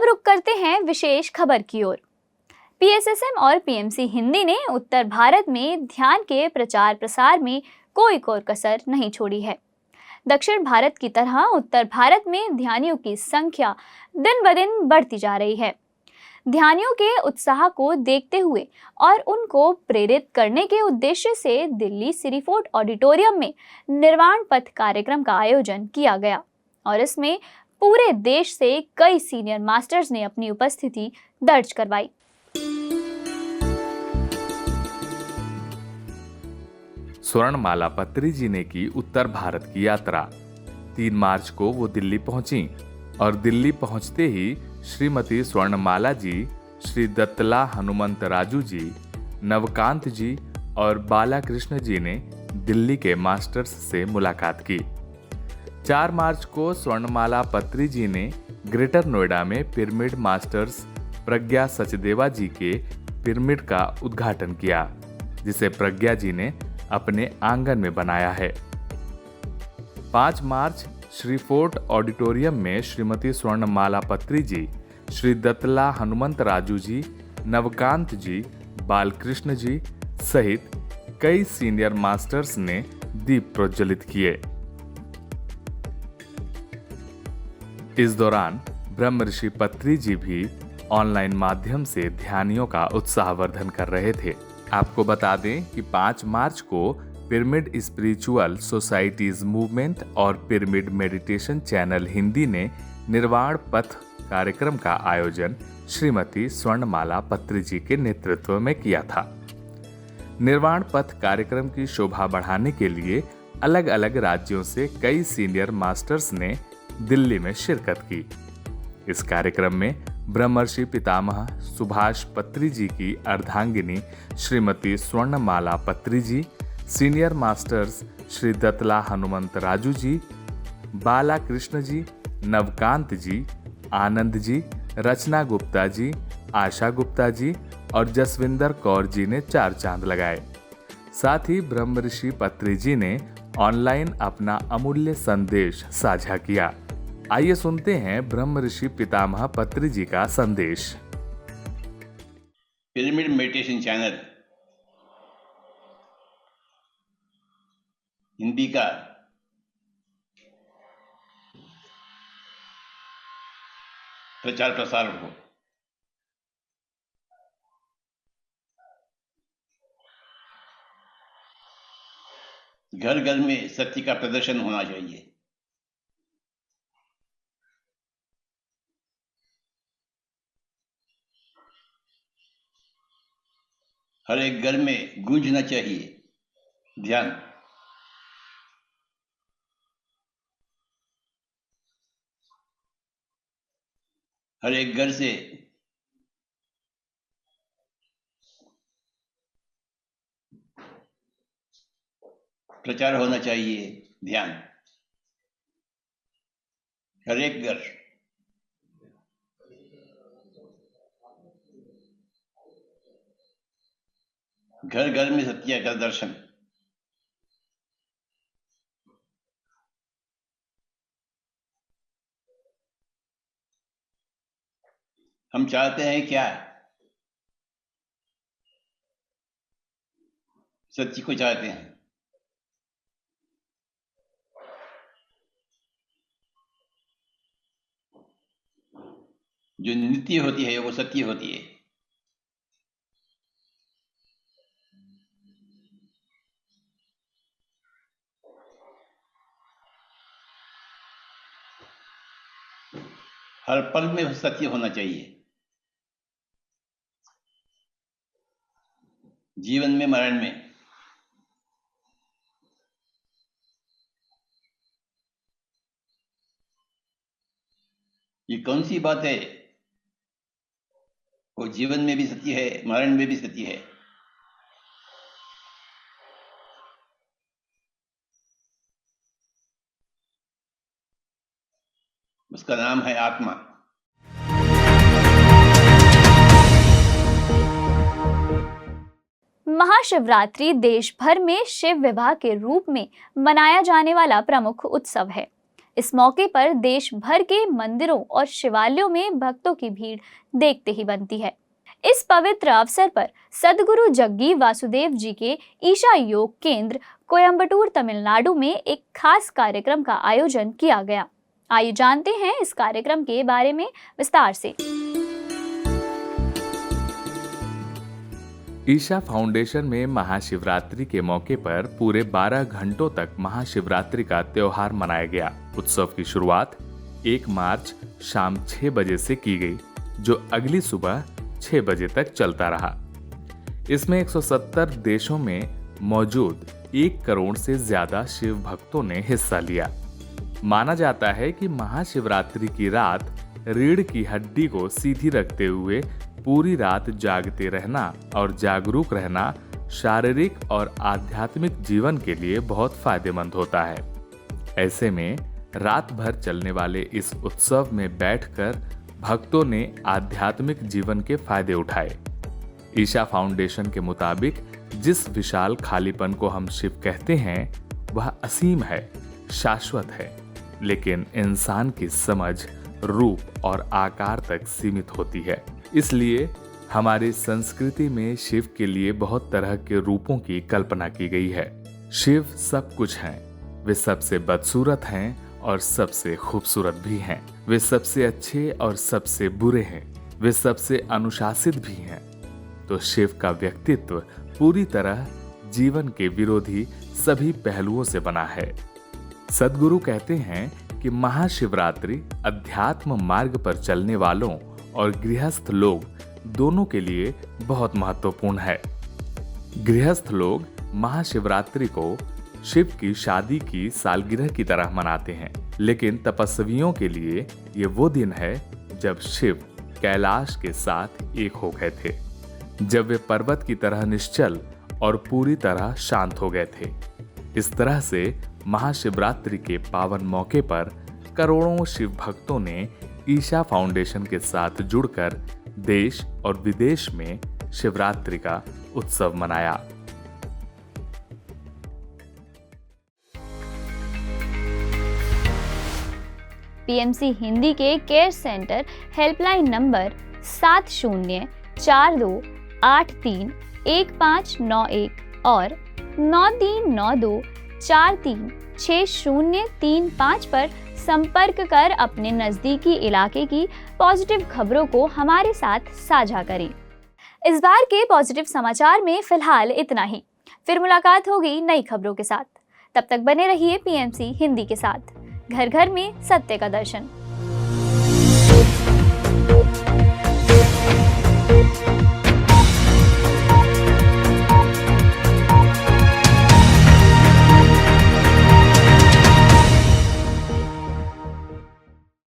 अब रुक करते हैं विशेष खबर की ओर। पीएसएसएम और पीएमसी हिंदी ने उत्तर भारत में ध्यान के प्रचार प्रसार में कोई कसर नहीं छोड़ी है। दक्षिण भारत की तरह उत्तर भारत में ध्यानियों की संख्या दिन ब दिन बढ़ती जा रही है। ध्यानियों के उत्साह को देखते हुए और उनको प्रेरित करने के उद्देश्य से दिल्ली सिटी फोर्ट ऑडिटोरियम में निर्वाण पथ कार्यक्रम का आयोजन किया गया और इसमें पूरे देश से कई सीनियर मास्टर्स ने अपनी उपस्थिति दर्ज करवाई। स्वर्णमाला पत्री जी ने की उत्तर भारत की यात्रा। 3 मार्च को वो दिल्ली पहुंची और दिल्ली पहुंचते ही श्रीमती स्वर्णमाला जी, श्री दत्तला हनुमंत राजू जी, नवकांत जी और बालाकृष्ण जी ने दिल्ली के मास्टर्स से मुलाकात की। 4 मार्च को स्वर्णमाला पत्री जी ने ग्रेटर नोएडा में पिरामिड मास्टर्स प्रज्ञा सचदेवा जी के पिरामिड का उद्घाटन किया, जिसे प्रज्ञा जी ने अपने आंगन में बनाया है। 5 मार्च श्री फोर्ट ऑडिटोरियम में श्रीमती स्वर्णमाला पत्री जी, श्री दत्तला हनुमंत राजू जी, नवकांत जी, बालकृष्ण जी सहित कई सीनियर मास्टर्स ने दीप प्रज्वलित किए। इस दौरान ब्रह्म ऋषि पत्री जी भी ऑनलाइन माध्यम से ध्यानियों का उत्साहवर्धन कर रहे थे। आपको बता दें कि 5 मार्च को पिरामिड स्पिरिचुअल सोसाइटीज मूवमेंट और पिरामिड मेडिटेशन चैनल हिंदी ने निर्वाण पथ कार्यक्रम का आयोजन श्रीमती स्वर्णमाला पत्री जी के नेतृत्व में किया था। निर्वाण पथ कार्यक्रम की शोभा बढ़ाने के लिए अलग अलग राज्यों से कई सीनियर मास्टर्स ने दिल्ली में शिरकत की। इस कार्यक्रम में ब्रह्मर्षि पितामह सुभाष पत्री जी की अर्धांगिनी श्रीमती स्वर्णमाला पत्री जी, सीनियर मास्टर्स श्री दत्तला हनुमंत राजू जी, बालाकृष्ण जी, नवकांत जी, आनंद जी, रचना गुप्ता जी, आशा गुप्ता जी और जसविंदर कौर जी ने 4 चांद लगाए। साथ ही ब्रह्म ऋषि पत्री जी ने ऑनलाइन अपना अमूल्य संदेश साझा किया। आइए सुनते हैं ब्रह्म ऋषि पितामह पत्री जी का संदेश। पिरामिड मेडिटेशन चैनल हिंदी का प्रचार प्रसार हो। घर घर में सत्य का प्रदर्शन होना चाहिए। हर एक घर में गूंजना चाहिए ध्यान। हर एक घर से प्रचार होना चाहिए ध्यान। हर एक घर घर में सत्य का दर्शन। हम चाहते हैं क्या? सत्य को चाहते हैं। जो नित्य होती है वो सत्य होती है। हर पल में सत्य होना चाहिए। जीवन में मरण में। ये कौन सी बात है? वो जीवन में भी सत्य है, मरण में भी सत्य है। उसका नाम है आत्मा। महाशिवरात्रि देश भर में शिव विवाह के रूप में मनाया जाने वाला प्रमुख उत्सव है। इस मौके पर देश भर के मंदिरों और शिवालयों में भक्तों की भीड़ देखते ही बनती है। इस पवित्र अवसर पर सद्गुरु जग्गी वासुदेव जी के ईशा योग केंद्र कोयम्बटूर तमिलनाडु में एक खास कार्यक्रम का आयोजन किया गया। आइए जानते हैं इस कार्यक्रम के बारे में विस्तार से। ईशा फाउंडेशन में महाशिवरात्रि के मौके पर पूरे 12 घंटों तक महाशिवरात्रि का त्योहार मनाया गया। उत्सव की शुरुआत 1 मार्च शाम 6 बजे से की गई, जो अगली सुबह 6 बजे तक चलता रहा। इसमें 170 देशों में मौजूद 1 करोड़ से ज्यादा शिव भक्तों ने हिस्सा लिया। माना जाता है कि महाशिवरात्रि की रात रीढ़ की हड्डी को सीधी रखते हुए पूरी रात जागते रहना और जागरूक रहना शारीरिक और आध्यात्मिक जीवन के लिए बहुत फायदेमंद होता है। ऐसे में रात भर चलने वाले इस उत्सव में बैठकर भक्तों ने आध्यात्मिक जीवन के फायदे उठाए। ईशा फाउंडेशन के मुताबिक जिस विशाल खालीपन को हम शिव कहते हैं वह असीम है, शाश्वत है, लेकिन इंसान की समझ, रूप और आकार तक सीमित होती है। इसलिए हमारी संस्कृति में शिव के लिए बहुत तरह के रूपों की कल्पना की गई है। शिव सब कुछ हैं, वे सबसे बदसूरत हैं और सबसे खूबसूरत भी हैं। वे सबसे अच्छे और सबसे बुरे हैं। वे सबसे अनुशासित भी हैं। तो शिव का व्यक्तित्व पूरी तरह जीवन के विरोधी सभी पहलुओं से बना है। सद्गुरु कहते हैं कि महाशिवरात्रि अध्यात्म मार्ग पर चलने वालों और गृहस्थ लोग दोनों के लिए बहुत महत्वपूर्ण है। गृहस्थ लोग महाशिवरात्रि को शिव की शादी की सालगिरह की तरह मनाते हैं, लेकिन तपस्वियों के लिए ये वो दिन है जब शिव कैलाश के साथ एक हो गए थे, जब वे पर्वत की तरह निश्चल और पूरी तरह शांत हो गए थे। इस तरह से महाशिवरात्रि के पावन मौके पर करोड़ों शिव भक्तों ने ईशा फाउंडेशन के साथ जुड़कर देश और विदेश में शिवरात्रि का उत्सव मनाया। पीएमसी हिंदी के केयर सेंटर हेल्पलाइन नंबर 7082831591 और 9392436035 पर संपर्क कर अपने नजदीकी इलाके की पॉजिटिव खबरों को हमारे साथ साझा करें। इस बार के पॉजिटिव समाचार में फिलहाल इतना ही। फिर मुलाकात होगी नई खबरों के साथ। तब तक बने रहिए पीएमसी हिंदी के साथ। घर घर में सत्य का दर्शन।